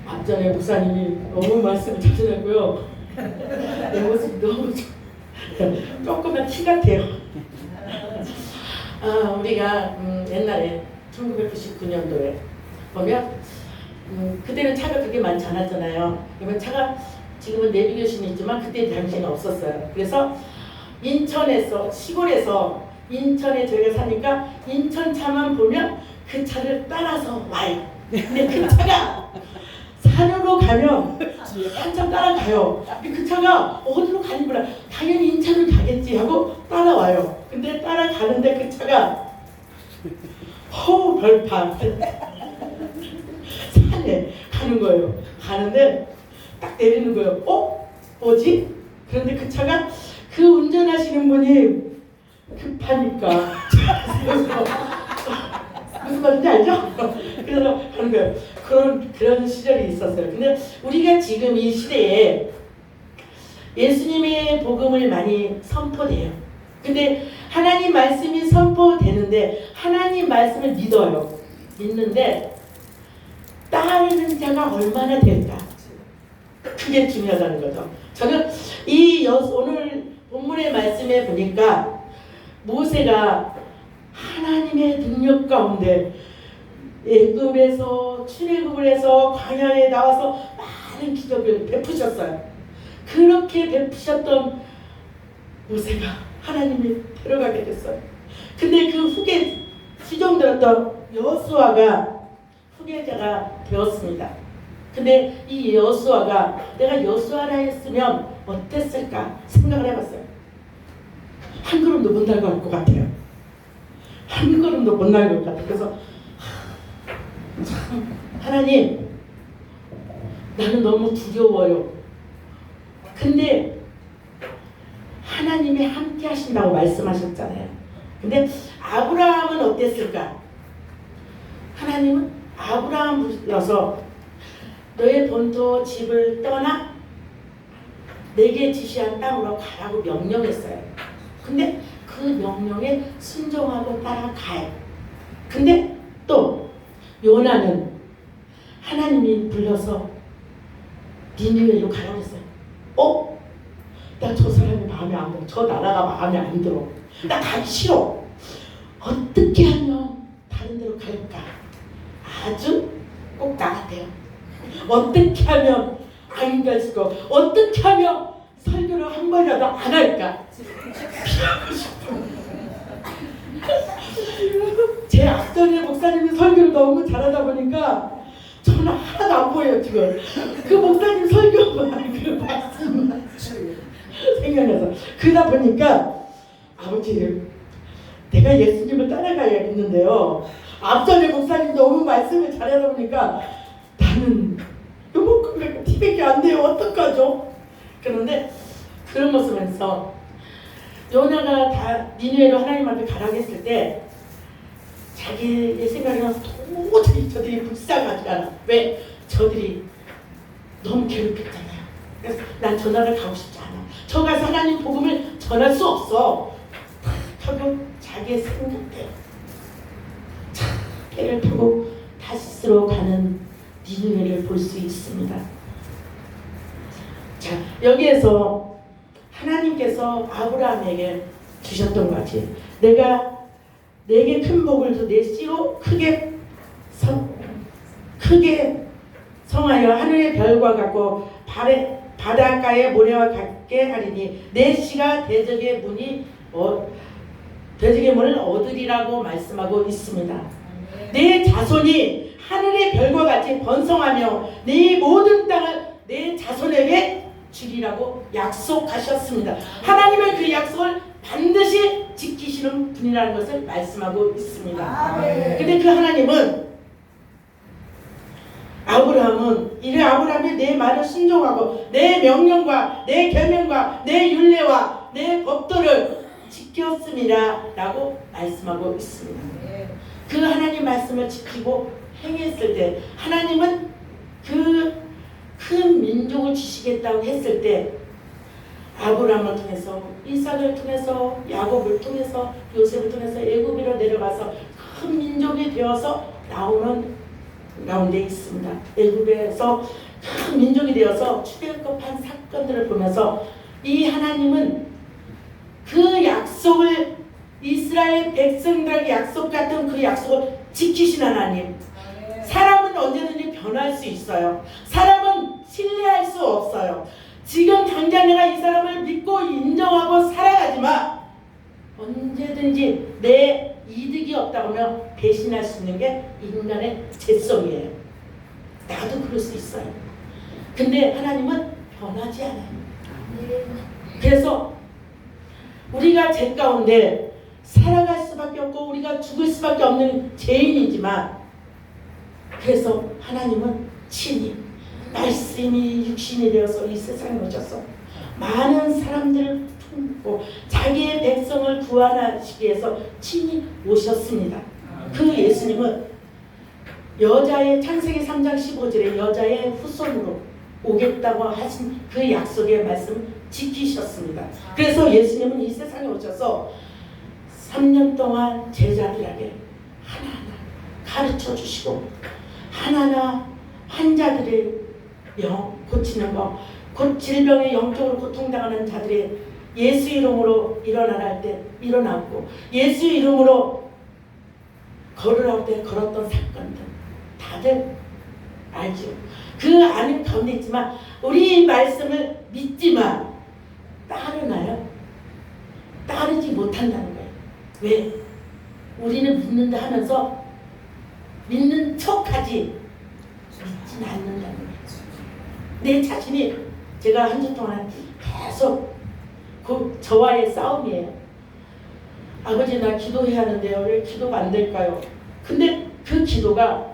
앞전에 목사님이 너무 말씀을 잘하고요. 내 모습이 너무 조금만 티 같아요. 우리가 옛날에 1999년도에 보면 그때는 차가 그렇게 많지 않았잖아요. 그러면 차가 지금은 내비게이션이 있지만 그때 당시에는 없었어요. 그래서 인천에서 시골에서 인천에 저희가 사니까 인천 차만 보면 그 차를 따라서 와요. 근데 그 차가 산으로 가면 한참 따라가요. 그 차가 어디로 가는 거라 당연히 인천을 가겠지 하고 따라와요. 근데 따라가는데 그 차가 별판 산에 가는 거예요. 가는데 딱 내리는 거예요. 뭐지? 그런데 그 차가 그 운전하시는 분이 급하니까 무슨 말인지 알죠? 그래서 하는 거예요. 그런 시절이 있었어요. 근데 우리가 지금 이 시대에 예수님의 복음을 많이 선포돼요. 근데 하나님 말씀이 선포되는데 하나님 말씀을 믿어요. 믿는데 따르는 자가 얼마나 될까? 그게 중요하다는 거죠. 저는 오늘 본문의 말씀에 보니까 모세가 하나님의 능력 가운데 애굽에서 출애굽을 해서 광야에 나와서 많은 기적을 베푸셨어요. 그렇게 베푸셨던 모세가 하나님이 데려가게 됐어요. 근데 그 후계 수종들었던 여호수아가 후계자가 되었습니다. 근데 이 여호수아가 내가 여호수아라 했으면 어땠을까 생각을 해봤어요. 한 걸음도 못 나갈 것 같아요. 한 걸음도 못 나갈 것 같아요. 그래서 참 하나님 나는 너무 두려워요. 근데 하나님이 함께 하신다고 말씀하셨잖아요. 근데 아브라함은 어땠을까? 하나님은 아브라함 불러서 너의 본토 집을 떠나 내게 지시한 땅으로 가라고 명령했어요. 근데 그 명령에 순종하고 따라가요. 근데 또 요나는 하나님이 불러서 니느웨로 가라고 했어요. 나 저 사람이 마음에 안 들어. 저 나라가 마음에 안 들어. 나 가기 싫어. 어떻게 하면 다른 데로 갈까? 아주 꼭 나같아요. 어떻게 하면 안 갈 수가 없고 어떻게 하면 설교를 한 번이라도 안 할까? 피하고 싶어. 제 앞전에 목사님이 설교를 너무 잘하다 보니까 저는 하나도 안 보여요 지금. 그 목사님 설교만 그 말씀만 생각나서 그러다 보니까 아버지 내가 예수님을 따라가야겠는데요. 앞전에 목사님 너무 말씀을 잘하다 보니까 나는 요만큼 티백이 안 돼요. 어떡하죠? 그런데 그런 모습에서 요나가 다 니느웨로 하나님 앞에 가라고 했을 때 자기의 생각에는 도저히 저들이 불쌍하지 않아. 왜? 저들이 너무 괴롭혔잖아요. 그래서 난 저 나라를 가고 싶지 않아. 저 가서 하나님 복음을 전할 수 없어. 하고 자기의 생각대로 배를 타고 다시스로 가는 니느웨를 볼 수 있습니다. 자, 여기에서 하나님께서 아브라함에게 주셨던 거지. 내가 내게 큰 복을 줘, 내 씨로 크게 성하여 하늘의 별과 같고 바닷가의 모래와 같게 하리니 내 씨가 대적의 문을 얻으리라고 말씀하고 있습니다. 내 자손이 하늘의 별과 같이 번성하며 네 모든 땅을 내 자손에게 주리라고 약속하셨습니다. 하나님은 그 약속을 반드시 지키시는 분이라는 것을 말씀하고 있습니다. 근데 그 하나님은 아브라함이 내 말을 순종하고 내 명령과 내 계명과 내 율례와 내 법도를 지켰습니다 라고 말씀하고 있습니다. 그 하나님 말씀을 지키고 행했을 때 하나님은 그 큰 민족을 주시겠다고 했을 때 아브라함을 통해서 이삭을 통해서 야곱을 통해서 요셉을 통해서 애굽으로 내려가서 큰 민족이 되어서 나오는 가운데 있습니다. 애굽에서 큰 민족이 되어서 출애굽한 사건들을 보면서 이 하나님은 그 약속을 이스라엘 백성들에게 약속 같은 그 약속을 지키신 하나님. 사람은 언제든지 변할 수 있어요. 사람은 신뢰할 수 없어요. 지금 당장 내가 이 사람을 믿고 인정하고 살아가지만 언제든지 내 이득이 없다고 하면 배신할 수 있는 게 인간의 죄성이에요. 나도 그럴 수 있어요. 근데 하나님은 변하지 않아요. 그래서 우리가 죄 가운데 살아갈 수밖에 없고 우리가 죽을 수밖에 없는 죄인이지만 그래서 하나님은 친히 말씀이 육신이 되어서 이 세상에 오셔서 많은 사람들을 품고 자기의 백성을 구원하시기 위해서 친히 오셨습니다. 그 예수님은 여자의 창세기 3장 15절에 여자의 후손으로 오겠다고 하신 그 약속의 말씀을 지키셨습니다. 그래서 예수님은 이 세상에 오셔서 3년 동안 제자들에게 하나하나 가르쳐 주시고 하나하나 환자들의 영 고치는 것, 곧 질병에 영적으로 고통당하는 자들의 예수 이름으로 일어나라 할 때 일어났고 예수 이름으로 걸으라고 때 걸었던 사건들 다들 알죠. 그 안에 가운데 있지만 우리 말씀을 믿지만 따르나요? 따르지 못한다는 거예요. 왜? 우리는 믿는다 하면서 믿는 척하지 믿지는 않는다는 거예요. 내 자신이 제가 한 주 동안 계속 그 저와의 싸움이에요. 아버지 나 기도해야 하는데요. 왜 기도가 안 될까요? 근데 그 기도가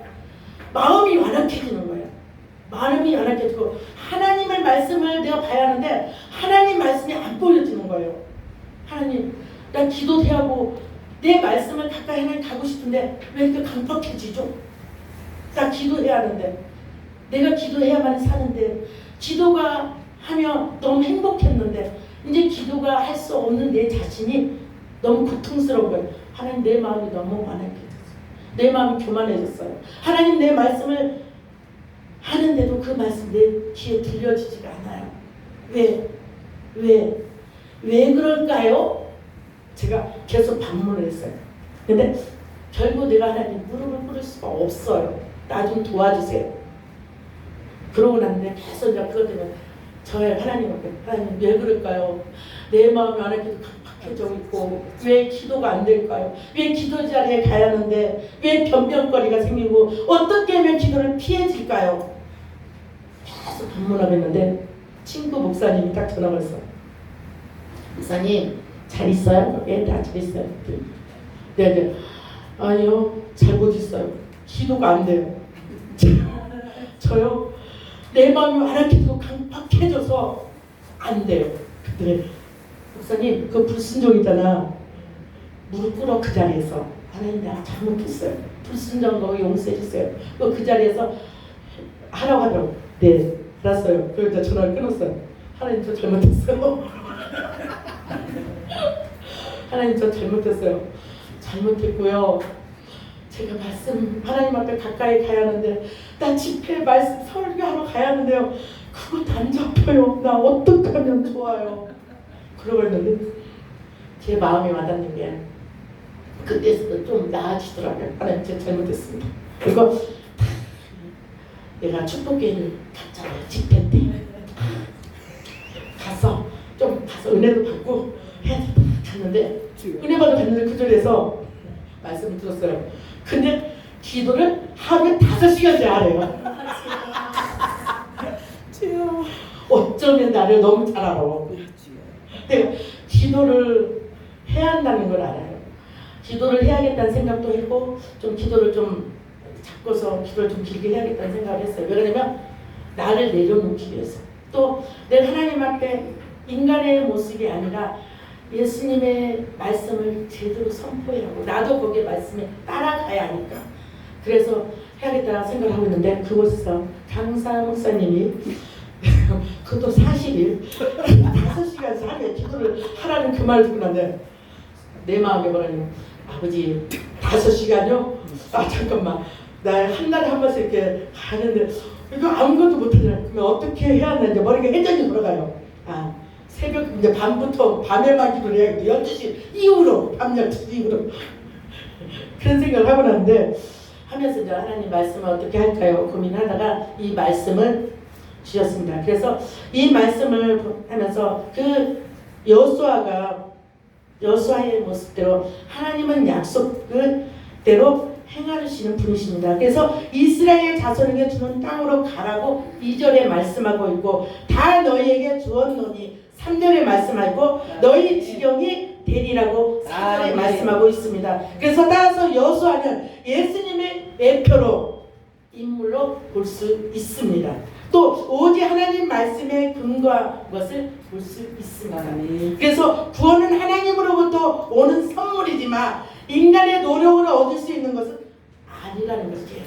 마음이 완악해지는 거예요. 마음이 완악해지고 하나님의 말씀을 내가 봐야 하는데 하나님 말씀이 안 보여지는 거예요. 하나님 나 기도해야 하고 내 말씀을 가까이 하나님 가고 싶은데 왜 이렇게 강박해지죠? 나 기도해야 하는데 내가 기도해야만 사는데 기도가 하면 너무 행복했는데 이제 기도가 할 수 없는 내 자신이 너무 고통스러운 거예요. 하나님 내 마음이 너무 완악해졌어요. 내 마음이 교만해졌어요. 하나님 내 말씀을 하는데도 그 말씀 내 귀에 들려지지가 않아요. 왜 그럴까요? 제가 계속 반문을 했어요. 근데 결국 내가 하나님 무릎을 꿇을 수가 없어요. 나 좀 도와주세요. 그러고 났는데 계속 내가 그것 때문에 저의 하나님 앞에 하나님 왜 그럴까요? 내 마음이 완악해도 강팍해져 있고 왜 기도가 안 될까요? 왜 기도 자리에 가야 하는데 왜 변명거리가 생기고 어떻게 하면 기도를 피해질까요? 계속 반문하겠는데 친구 목사님이 딱 전화가 왔어. 목사님 잘 있어요? 예, 다 잘 있어요. 네. 아니요, 잘못 있어요. 기도가 안 돼요. 저요? 내 마음이 완악해지고 강팍해져서 안 돼요. 그때 목사님 그 불순종이잖아. 무릎 꿇어 그 자리에서 하나님 내가 잘못했어요. 불순종 거 용서해 주세요. 그 자리에서 하라고 하더라고. 네, 알았어요. 그래서 전화를 끊었어요. 하나님 저 잘못했어요. 하나님 저 잘못했어요. 잘못했고요. 제가 말씀 하나님 앞에 가까이 가야 하는데 나 집회 말씀 설교하러 가야 하는데요. 그것도 안 잡혀요. 나 어떻게 하면 좋아요? 그러고 있는데 제 마음이 와닿는 게 그때서도 좀 나아지더라고요. 하나님 제가 잘못했습니다. 그리고 내가 축복교회를 갔잖아요. 집회 때 가서 은혜도 받고 해야 돼. 갔는데 은혜 받아 갔는데 그 자리에서 말씀을 들었어요. 근데 기도를 하루에 5시간째 하래요. 어쩌면 나를 너무 잘 알아. 내가 기도를 해야 한다는 걸 알아요. 기도를 해야겠다는 생각도 했고 좀 기도를 좀 잡고서 기도를 좀 길게 해야겠다는 생각을 했어요. 왜냐면 나를 내려놓기 위해서 또 내 하나님 앞에 인간의 모습이 아니라 예수님의 말씀을 제대로 선포해야 하고 나도 거기에 말씀에 따라가야 하니까 그래서 해야겠다는 생각을 하고 있는데 그곳에서 강사 목사님이 그것도 40일 5시간씩 하루에 기도를 하라는 그 말을 듣고 나는데 내 마음에 뭐라냐면 아버지 5시간요? 아 잠깐만 나 한 달에 한 번씩 이렇게 가는데 이거 아무것도 못하잖아. 그러면 어떻게 해야 하나 이제 머리가 회전이 돌아가요. 아 새벽 이제 밤부터 밤에만 기도를 해야겠다. 12시 이후로 밤 12시 이후로 그런 생각을 하고 났는데 하면서 이제 하나님 말씀을 어떻게 할까요? 고민하다가 이 말씀을 주셨습니다. 그래서 이 말씀을 하면서 그 여호수아의 모습대로 하나님은 약속대로 행하시는 분이십니다. 그래서 이스라엘 자손에게 주는 땅으로 가라고 2절에 말씀하고 있고 다 너희에게 주었노니 3절에 말씀하고 너희 지경이 되리라고 4절에 말씀하고 있습니다. 그래서 따라서 여호수아는 예수님의 예표로 인물로 볼 수 있습니다. 또 오직 하나님 말씀에 근거한 것을 볼 수 있습니다. 그래서 구원은 하나님으로부터 오는 선물이지만 인간의 노력으로 얻을 수 있는 것은 아니라는 것이에요.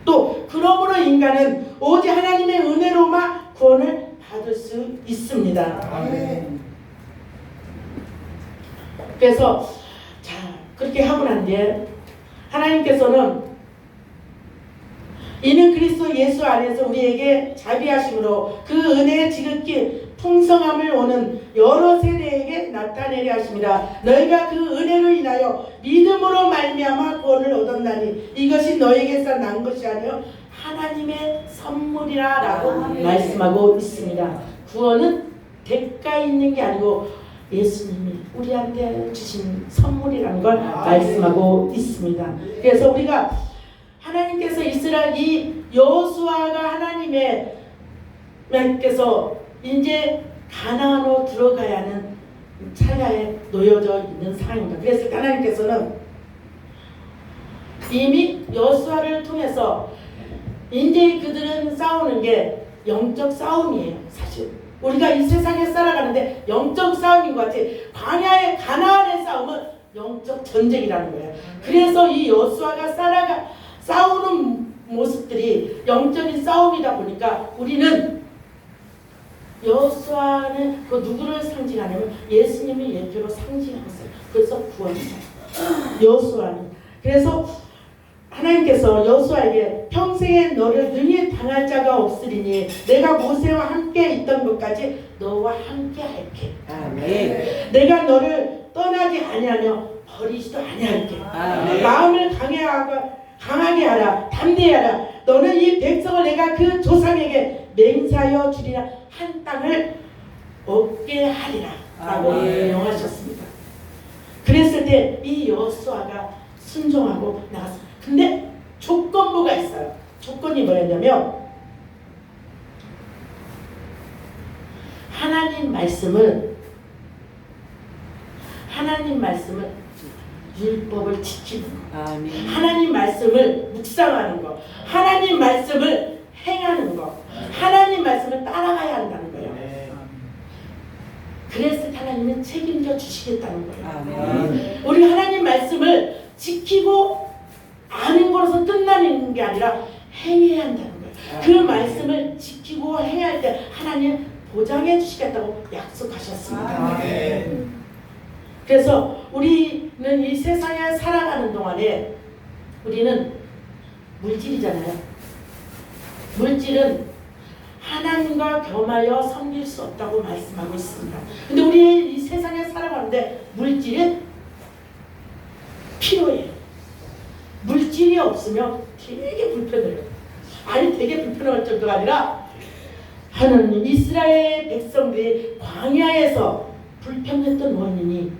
또 그러므로 인간은 오직 하나님의 은혜로만 구원을 받을 수 있습니다. 그래서 자 그렇게 하고 난 뒤에 하나님께서는 이는 그리스도 예수 안에서 우리에게 자비하심으로 그 은혜의 지극히 풍성함을 오는 여러 세대에게 나타내려 하십니다. 너희가 그 은혜로 인하여 믿음으로 말미암아 구원을 얻었나니 이것이 너희에게서 난 것이 아니요 하나님의 선물이라 라고 말씀하고 있습니다. 구원은 대가 있는 게 아니고 예수님이 우리한테 주신 선물이라는 걸 말씀하고 있습니다. 그래서 우리가 하나님께서 이스라엘 이 여호수아가 하나님께서 이제 가나안으로 들어가야 하는 찰나에 놓여져 있는 상황입니다. 그래서 하나님께서는 이미 여호수아를 통해서 이제 그들은 싸우는 게 영적 싸움이에요. 사실 우리가 이 세상에 살아가는데 영적 싸움인 것 같이 광야의 가나안의 싸움은 영적 전쟁이라는 거예요. 그래서 이 여호수아가 싸우는 모습들이 영적인 싸움이다 보니까 우리는 여호수아는 그 누구를 상징하냐면 예수님의 예표로 상징하고 있어요. 그래서 구원이죠. 여호수아는 그래서 하나님께서 여호수아에게 평생에 너를 능히 당할 자가 없으리니 내가 모세와 함께 있던 것까지 너와 함께 할게. 아멘. 내가 너를 떠나지 아니하며 버리지도 아니할게. 아멘. 마음을 강하게 하라. 담대하라. 너는 이 백성을 내가 그 조상에게 맹세하여 주리라 한 땅을 얻게 하리라 라고 명하셨습니다. 그랬을 때 이 여호수아가 순종하고 나갔습니다. 근데 조건부가 있어요. 조건이 뭐였냐면 하나님 말씀을 율법을 지키는 거, 하나님 말씀을 묵상하는 거, 하나님 말씀을 행하는 거, 하나님 말씀을 따라가야 한다는 거예요. 그래서 하나님은 책임져 주시겠다는 거예요. 우리 하나님 말씀을 지키고 아는 것으로 끝나는 게 아니라 행해야 한다는 거예요. 그 말씀을 지키고 행할 때 하나님 보장해 주시겠다고 약속하셨습니다. 그래서 우리는 이 세상에 살아가는 동안에 우리는 물질이잖아요. 물질은 하나님과 겸하여 섬길 수 없다고 말씀하고 있습니다. 근데 우리 이 세상에 살아가는데 물질이 필요해요. 물질이 없으면 되게 불편해요. 아니 되게 불편할 정도가 아니라 하나님 이스라엘 백성들이 광야에서 불평했던 원인이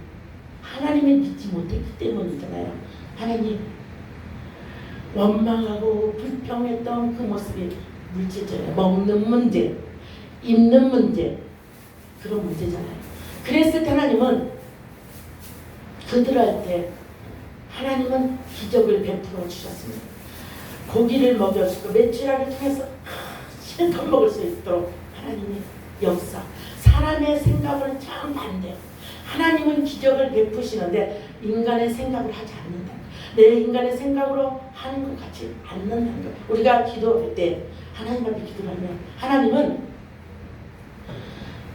하나님을 믿지 못했기 때문이잖아요. 하나님 원망하고 불평했던 그 모습이 물질적이에요. 먹는 문제, 입는 문제, 그런 문제잖아요. 그랬을 때 하나님은 그들한테 하나님은 기적을 베풀어 주셨습니다. 고기를 먹여주고 매출하를 통해서 실컷 먹을 수 있도록 하나님이 역사. 사람의 생각은 참 반대요. 하나님은 기적을 베푸시는데 인간의 생각을 하지 않는다. 내 인간의 생각으로 하는 것 같지 않는다는 거예요. 우리가 기도할 때 하나님 앞에 기도를 하면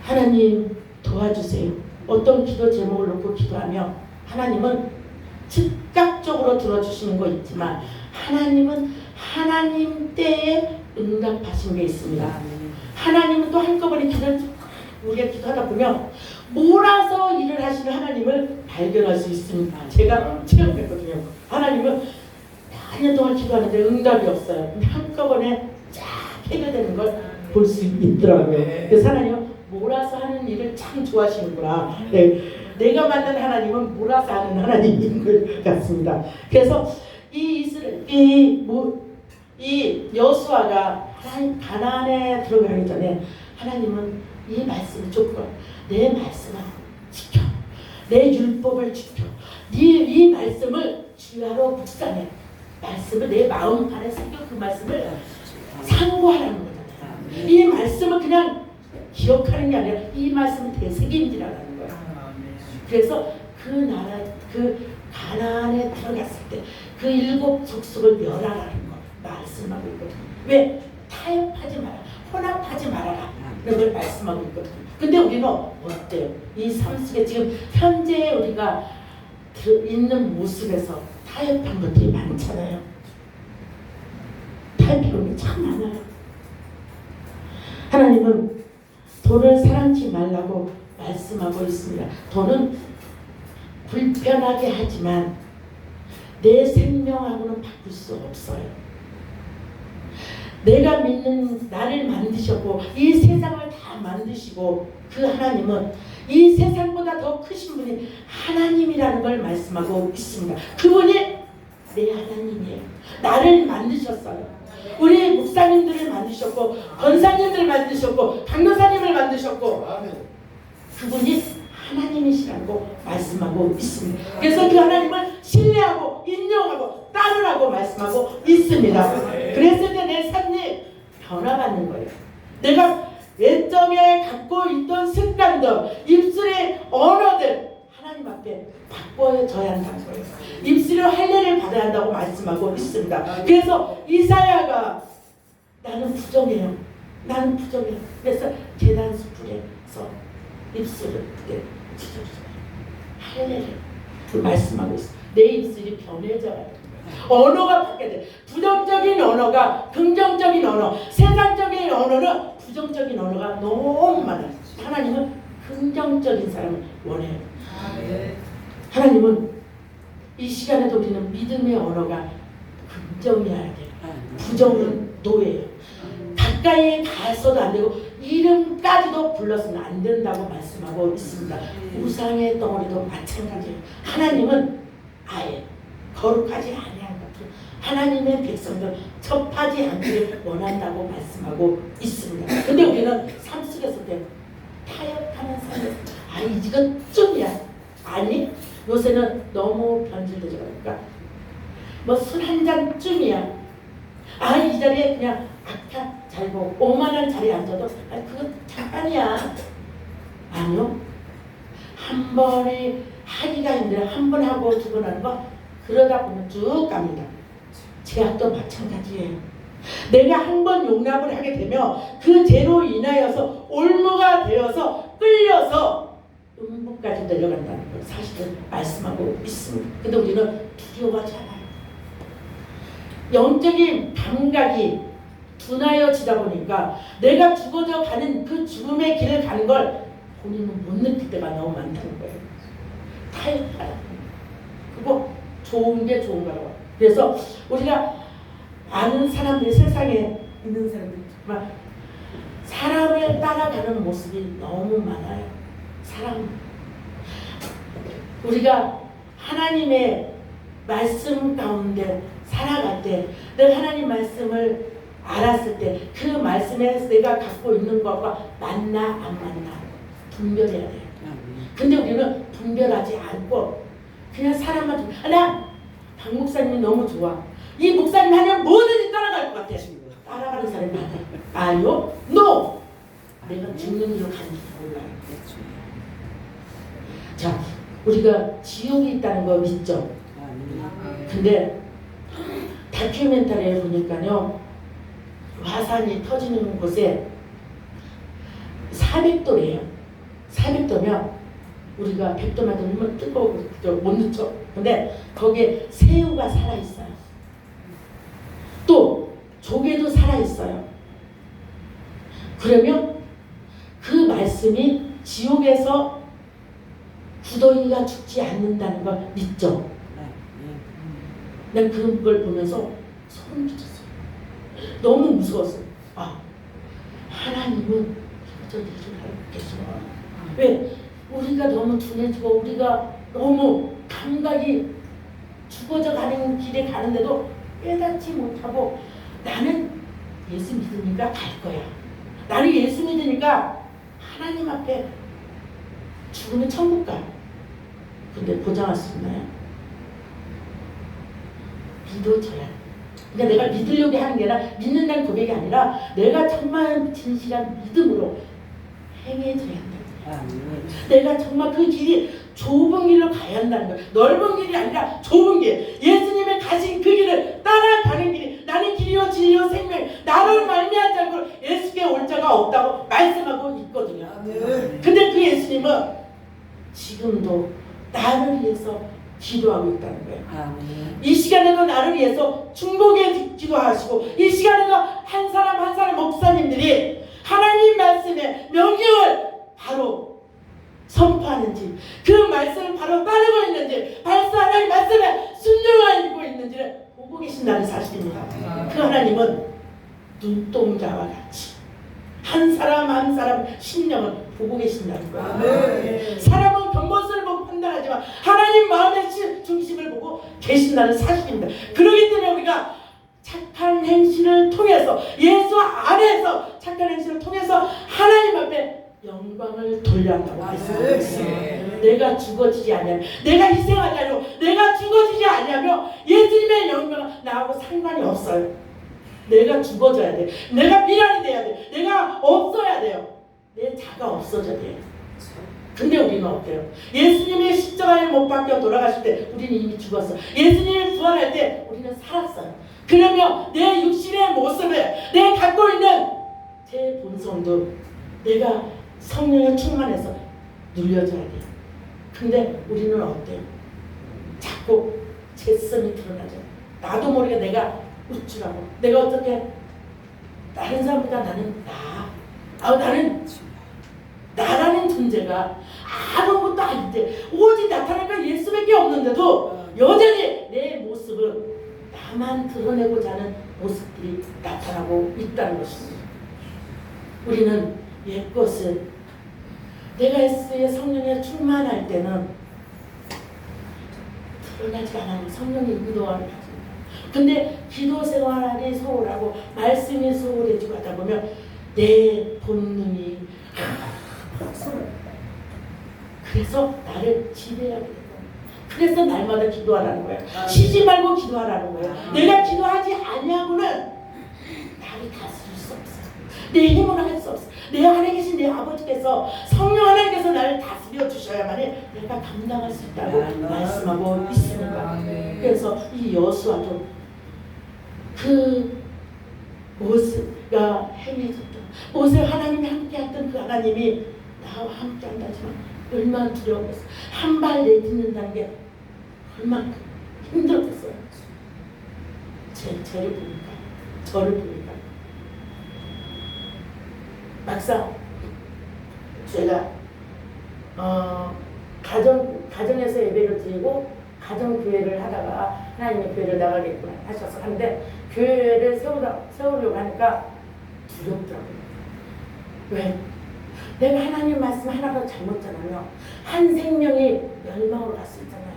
하나님 도와주세요. 어떤 기도 제목을 놓고 기도하며 하나님은 즉각적으로 들어주시는 거 있지만 하나님은 하나님 때에 응답하신 게 있습니다. 하나님은 또 한꺼번에 우리가 기도하다 보면 몰아서 일을 하시는 하나님을 발견할 수 있습니다. 제가 체험했거든요. 하나님은 몇 년 동안 기도하는데 응답이 없어요. 근데 한꺼번에 쫙 해결되는 걸 볼 수 있더라고요. 그래서 하나님은 몰아서 하는 일을 참 좋아하시는구나. 네. 내가 만난 하나님은 몰아서 하는 하나님인 것 같습니다. 그래서 이 여수아가 하나님 가나안에 들어가기 전에 하나님은 이 말씀을 줬고 내 말씀을 지켜, 내 율법을 지켜, 이 말씀을 주야로 묵상해, 말씀을 내 마음 안에 새겨 그 말씀을 상고하라는 거잖아요. 이 말씀을 그냥 기억하는 게 아니라 이 말씀을 되새김질하라는 거예요. 그래서 그 나라, 그 가나안에 들어갔을 때 그 7 족속을 멸하라는 거 말씀하고 있거든요. 왜? 타협하지 마라, 혼합하지 말아라 이런 걸 말씀하고 있거든요. 근데 우리는 어때요? 이 삶 속에 지금 현재 우리가 있는 모습에서 타협한 것들이 많잖아요. 타협한 게 참 많아요. 하나님은 돈을 사랑치 말라고 말씀하고 있습니다. 돈은 불편하게 하지만 내 생명하고는 바꿀 수 없어요. 내가 믿는 나를 만드셨고 이 세상을 다 만드시고 그 하나님은 이 세상보다 더 크신 분이 하나님이라는 걸 말씀하고 있습니다. 그분이 내 하나님이에요. 나를 만드셨어요. 우리 목사님들을 만드셨고 권사님들을 만드셨고 강도사님을 만드셨고 그분이 하나님이시라고 말씀하고 있습니다. 그래서 그 하나님을 신뢰하고 인정하고 따르라고 말씀하고 있습니다. 그랬을 때 내 삶이 변화받는 거예요. 내가 외적에 갖고 있던 습관들, 입술의 언어들 하나님 앞에 바꿔줘야 한다는 거예요. 입술의 할례를 받아야 한다고 말씀하고 있습니다. 그래서 이사야가 나는 부정해요. 나는 부정해요. 그래서 제단 수풀에서 입술을 할례를 말씀하고 있어. 내 입술이 변해져야 돼. 언어가 바뀌어야 돼. 부정적인 언어가 긍정적인 언어, 세상적인 언어는 부정적인 언어가 너무 많아요. 하나님은 긍정적인 사람을 원해요. 하나님은 이 시간에도 우리는 믿음의 언어가 긍정이어야 돼요. 부정은 노예예요. 가까이 가서도 안 되고 이름까지도 불러서는 안 된다고 말씀하고 있습니다. 우상의 덩어리도 마찬가지예요. 하나님은 아예 거룩하지 아니한 것들 하나님의 백성들 접하지 않기를 원한다고 말씀하고 있습니다. 근데 우리는 삶 속에서 타협하는 삶을 이건 좀이야. 아니 요새는 너무 변질되지 않을까? 뭐 술 한 잔쯤이야. 이 자리에 그냥 아까 잘고 오만한 자리에 앉아도 그거 잠깐이야. 아니요. 한 번에 하기가 힘들어. 한 번 하고 2번 하는 거 그러다 보면 쭉 갑니다. 제약도 마찬가지예요. 내가 한 번 용납을 하게 되면 그 죄로 인하여서 올무가 되어서 끌려서 음부까지 내려간다는 걸 사실은 말씀하고 있습니다. 근데 우리는 두려워하지 않아요. 영적인 감각이 둔하여지다 보니까 내가 죽어져 가는 그 죽음의 길을 가는 걸 본인은 못 느낄 때가 너무 많다는 거예요. 타협하라. 그거 좋은 게 좋은 거라고. 그래서 우리가 아는 사람들이 세상에 있는 사람들이 정말 사람을 따라가는 모습이 너무 많아요. 사람. 우리가 하나님의 말씀 가운데 살아갈 때, 내가 하나님 말씀을 알았을 때 그 말씀에 내가 갖고 있는 것과 맞나 안 맞나 분별해야 돼요. 근데 우리는 분별하지 않고 그냥 사람만 나 박 목사님이 너무 좋아. 이 목사님 하면 뭐든지 따라갈 것 같아. 따라가는 사람이 많아. 아니요? NO! 내가 죽는 길로 가는지 몰라요. 자, 우리가 지옥이 있다는 거 믿죠? 근데 다큐멘터리에 보니까요, 화산이 터지는 곳에 400도래요. 400도면 우리가 100도만 되면 뜨거워 못 늦죠. 근데 거기에 새우가 살아있어요. 또 조개도 살아있어요. 그러면 그 말씀이 지옥에서 구더기가 죽지 않는다는 걸 믿죠. 난 그걸 보면서 소름 끼쳤어요. 너무 무서웠어요. 아, 하나님은 저 일을 하겠구나. 왜? 우리가 너무 둔해지고 우리가 너무 감각이 죽어져 가는 길에 가는데도 깨닫지 못하고 나는 예수 믿으니까 갈 거야. 나는 예수 믿으니까 하나님 앞에 죽으면 천국 가. 근데 보장할 수 있나요? 믿어져야. 그러니까 내가 믿으려고 하는 게 아니라 믿는다는 고백이 아니라 내가 정말 진실한 믿음으로 행해져야 한다. 내가 정말 그 길이 좁은 길로 가야 한다는 거예요. 넓은 길이 아니라 좁은 길. 예수님의 가신 그 길을 따라가는 길이 나는 길이요 진리요 생명 나를 말미암지 않고 예수께 올 자가 없다고 말씀하고 있거든요. 근데 그 예수님은 지금도 나를 위해서 기도하고 있다는 거예요. 이 시간에도 나를 위해서 중보기에 기도하시고 이 시간에도 한 사람 한 사람 목사님들이 하나님 말씀의 명령을 바로 선포하는지 그 말씀을 바로 따르고 있는지 발사 하나님 말씀에 순종하고 있는지를 보고 계신다는 사실입니다. 그 하나님은 눈동자와 같이 한 사람 한 사람 심령을 보고 계신다는 거예요. 사람은 겉모습을 보고 판단하지만 하나님 마음의 중심을 보고 계신다는 사실입니다. 그렇기 때문에 우리가 착한 행실을 통해서 예수 안에서 착한 행실을 통해서 하나님 앞에 영광을 돌려야 한다고 말씀하고 있어요. 내가 죽어지지 않냐면 내가 희생하지 않고 내가 죽어지지 않냐면 예수님의 영광은 나하고 상관이 없어요. 내가 죽어져야 돼. 내가 미련이 돼야 돼. 내가 없어야 돼요. 내 자가 없어져야 돼요. 근데 우리는 어때요? 예수님의 십자가에 못 박혀 돌아가실 때 우리는 이미 죽었어. 예수님이 부활할 때 우리는 살았어요. 그러면 내 육신의 모습을 내가 갖고 있는 제 본성도 내가 성령에 충만해서 눌려져야 돼요. 근데 우리는 어때요? 자꾸 죄성이 드러나죠. 나도 모르게 내가 우쭐하고 내가 어떻게 다른 사람보다 나는 나는 나라는 존재가 아무것도 아닌데 오직 나타날 건 예수밖에 없는데도 여전히 내 모습은 나만 드러내고자 하는 모습들이 나타나고 있다는 것입니다. 우리는 옛것을 내가 예수의 성령에 충만할 때는 드러나지 않아요. 성령의 인도하는 것입니다. 근데 기도 생활이 소홀하고 말씀이 소홀해지고 하다 보면 내 본능이 그래서 나를 지배하게 되고 그래서 날마다 기도하라는 거예요. 쉬지 말고 기도하라는 거예요. 내가 기도하지 않냐고는 나를 다스릴 수 없어요. 내 힘으로 할 수 없어요. 내 안에 계신 내 아버지께서 성령 하나님께서 나를 다스려 주셔야만이 내가 감당할 수 있다고 말씀하고 있습니다. 그래서 이 여수와도 그 모세가 행해졌던 모세 하나님이 함께했던 그 하나님이 나와 함께한다지만 얼마나 두려웠어. 한 발 내딛는다는 게 얼마나 힘들었어요. 저를 보니까 막상 제가 가정에서 예배를 드리고 가정교회를 하다가 하나님의 교회를 나가겠구나 하셔서 하는데 교회를 세우려고 하니까 두렵더라고요. 왜? 내가 하나님 말씀 하나도 잘못 전하면 한 생명이 멸망으로 갈 수 있잖아요.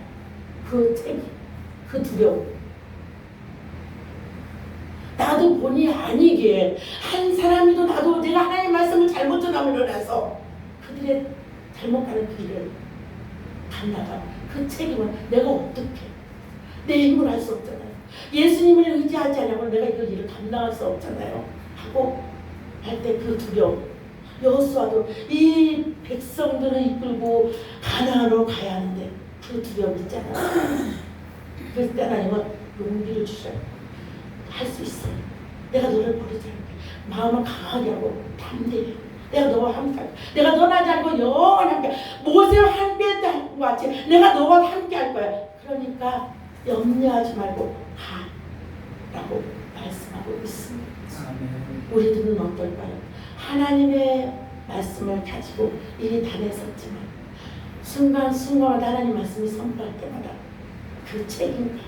그 책임, 그 두려움. 나도 본의 아니게 한 사람이도 나도 내가 하나님 말씀을 잘못 전함으로 인해서 그들의 잘못 가는 길을 간다가 그 책임은 내가 어떻게 내 힘으로 할 수 없잖아요. 예수님을 의지하지 않으면 내가 그 일을 감당할 수 없잖아요. 하고 할 때 그 두려움. 여호수아도 이 백성들을 이끌고 가나안으로 가야 하는데 그 두려움 있잖아요. 그럴 때 하나님은 용기를 주셔요. 할 수 있어요. 내가 너를 버리지 않을게. 마음을 강하게 하고 담대해. 내가 너와 함께 할 거야. 내가 떠나지 않고 영원히 함께. 모세와 함께 했던 것 같이 내가 너와 함께 할 거야. 그러니까 염려하지 말고 가 라고 말씀하고 있습니다. 우리들은 어떨까요? 하나님의 말씀을 가지고 일이 단에 섰지만 순간순간마다 하나님 말씀이 선포할 때마다 그 책임감,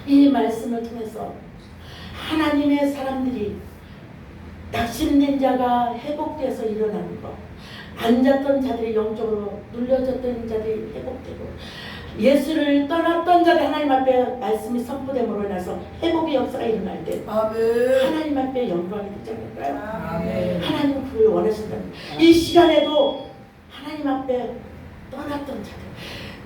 이 말씀을 통해서 하나님의 사람들이 낙심된 자가 회복돼서 일어나는 것, 앉았던 자들이 영적으로 눌려졌던 자들이 회복되고 예수를 떠났던 자들 하나님 앞에 말씀이 선포됨으로 인해서 회복의 역사가 일어날 때 아멘. 하나님 앞에 영광이 되지 않을까요? 아멘. 하나님은 그걸 원하신다는 이 시간에도 하나님 앞에 떠났던 자들,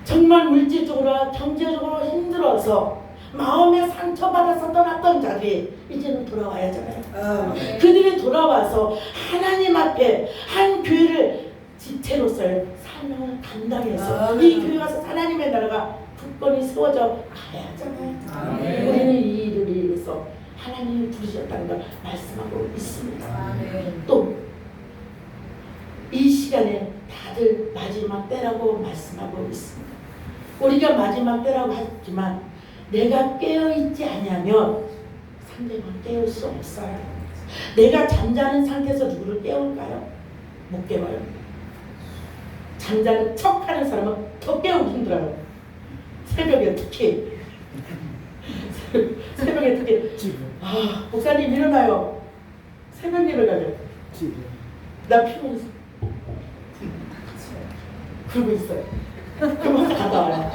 정말 물질적으로 경제적으로 힘들어서 마음에 상처받아서 떠났던 자들이 이제는 돌아와야 하잖아요. 그들이 돌아와서 하나님 앞에 한 교회를 지체로서의 사명을 감당해서 이 교회 가서 하나님의 나라가 굳건히 세워져 가야 하잖아요. 우리는 이 일을 위해서 하나님이 부르셨다는 걸 말씀하고 있습니다. 또 이 시간에 다들 마지막 때라고 말씀하고 있습니다. 우리가 마지막 때라고 하지만 내가 깨어있지 않으면 상대방 깨울 수 없어요. 내가 잠자는 상태에서 누구를 깨울까요? 못 깨워요. 잠자는 척하는 사람은 더 깨우기 힘들어요. 새벽에 특히 새벽에 특히 목사님 일어나요. 새벽 예배 가요. 나 피곤해서 그러고 있어요. 그러면서 갔다 와요.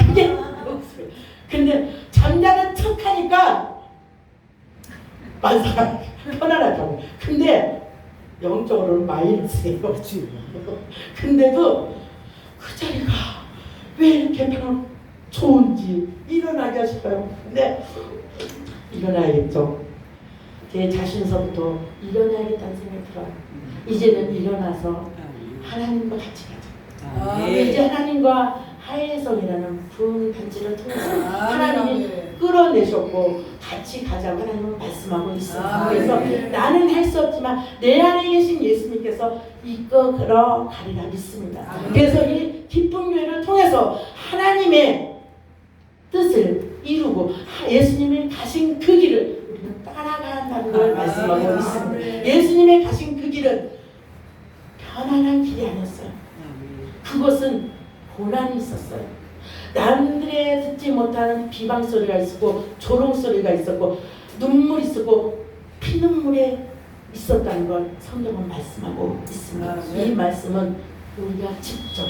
그게 없어요. 근데 잠자는 척하니까 만사가 편안하다고. 근데 영적으로는 마이너스예요. 근데도 그 자리가 왜 이렇게 편안 좋은지 일어나기가 싶어요. 근데 일어나야겠죠. 제 자신서부터 일어나야겠다는 생각이 들어요. 이제는 일어나서 하나님과 같이 가자. 이제 하나님과 하혜성이라는 부흥 단체를 통해서 하나님이 끌어내셨고 같이 가자고 하나님은 말씀하고 있습니다. 그래서 나는 할 수 없지만 내 안에 계신 예수님께서 이끌어 가리라 믿습니다. 그래서 이 기쁜 교회를 통해서 하나님의 뜻을 이루고 예수님이 가신 그 길을 우리는 따라가야 한다는 걸 말씀하고 있습니다. 예수님의 가신 그 길은 편안한 길이 아니었어요. 그것은 고난이 있었어요. 남들의 듣지 못하는 비방 소리가 있었고 조롱 소리가 있었고 눈물이 있었고 피눈물에 있었다는 걸 성경은 말씀하고 있습니다. 이 말씀은 우리가 직접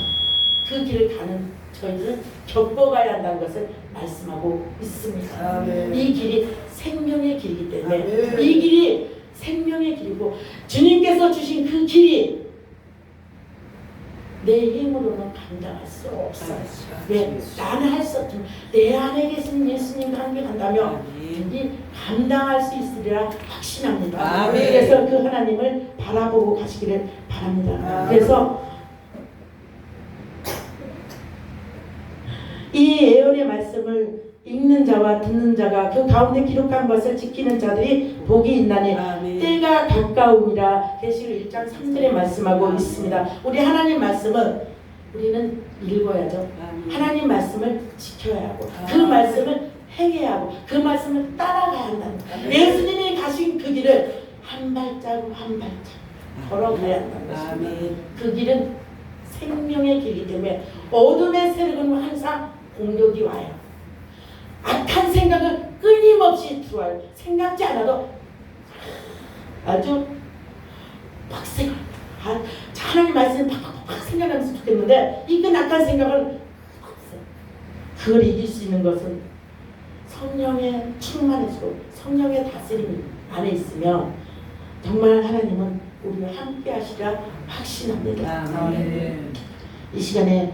그 길을 가는 저희들은 겪어가야 한다는 것을 말씀하고 있습니다. 이 길이 생명의 길이기 때문에 이 길이 생명의 길이고 주님께서 주신 그 길이 내 힘으로는 감당할 수 없어요. 왜? 나는 할 수 없지만 내 안에 계신 예수님과 함께 간다면 이 감당할 수 있으리라 확신합니다. 그래서 그 하나님을 바라보고 가시기를 바랍니다. 그래서 이 예언의 말씀을 읽는 자와 듣는 자가 그 가운데 기록한 것을 지키는 자들이 복이 있나니 때가 가까우니라. 계시록 1장 3절에 말씀하고 있습니다. 우리 하나님 말씀은 우리는 읽어야죠. 하나님 말씀을 지켜야 하고 그 말씀을 행해야 하고 그 말씀을 따라가야 한다는 거예요. 예수님이 가신 그 길을 한 발자국 한 발자국 걸어가야 한다는 것입니다. 아멘. 그 길은 생명의 길이기 때문에 어둠의 세력은 항상 공격이 와요. 악한 생각은 끊임없이 들어와요. 생각지 않아도 아주 빡세게 하나님 말씀을 팍팍팍 생각하면서 좋겠는데 이 악한 생각을 없어요. 그걸 이길 수 있는 것은 성령의 충만해지고 성령의 다스림 안에 있으면 정말 하나님은 우리와 함께 하시라 확신합니다. 아멘. 이 시간에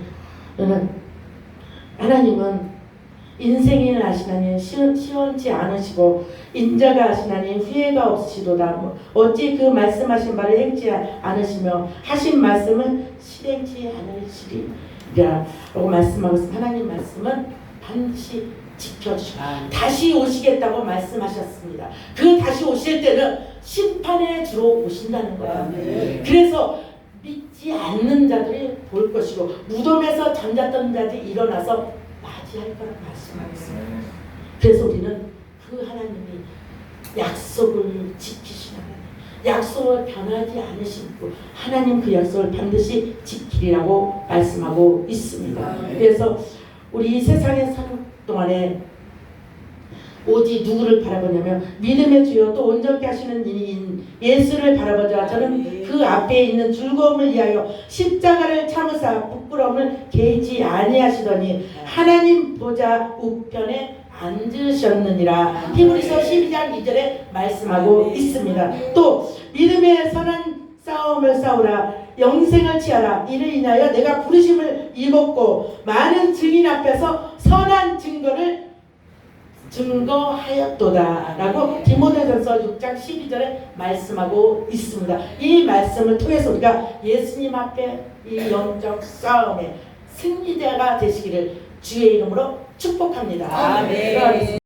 저는 하나님은 인생을 아시나니 시원치 않으시고 인자가 아시나니 후회가 없으시도다. 어찌 그 말씀하신 바를 행치 않으시며 하신 말씀은 실행치 않으시리라 라고 말씀하고 있습니다. 하나님 말씀은 반드시 지켜주시고 다시 오시겠다고 말씀하셨습니다. 그 다시 오실 때는 심판에 주로 오신다는 거예요. 그래서 믿지 않는 자들이 볼 것이고 무덤에서 잠잤던 자들이 일어나서 맞이할 거라고 말씀하셨습니다. 그래서 우리는 그 하나님이 약속을 지키시는 하나님, 약속을 변하지 않으시고 하나님 그 약속을 반드시 지키리라고 말씀하고 있습니다. 그래서 우리 이 세상에 사는 동안에 오직 누구를 바라보냐면 믿음의 주여 또 온전케 하시는 이인 예수를 바라보자. 저는 그 앞에 있는 즐거움을 위하여 십자가를 참으사 부끄러움을 개의치 아니하시더니 하나님 보좌 우편에 앉으셨느니라. 히브리서 12장 2절에 말씀하고 있습니다. 또 믿음의 선한 싸움을 싸우라. 영생을 취하라. 이를 인하여 내가 부르심을 입었고 많은 증인 앞에서 선한 증거하였도다 라고 디모데전서 6장 12절에 말씀하고 있습니다. 이 말씀을 통해서 우리가 예수님 앞에 이 영적 싸움에 승리자가 되시기를 주의 이름으로 축복합니다. 아멘.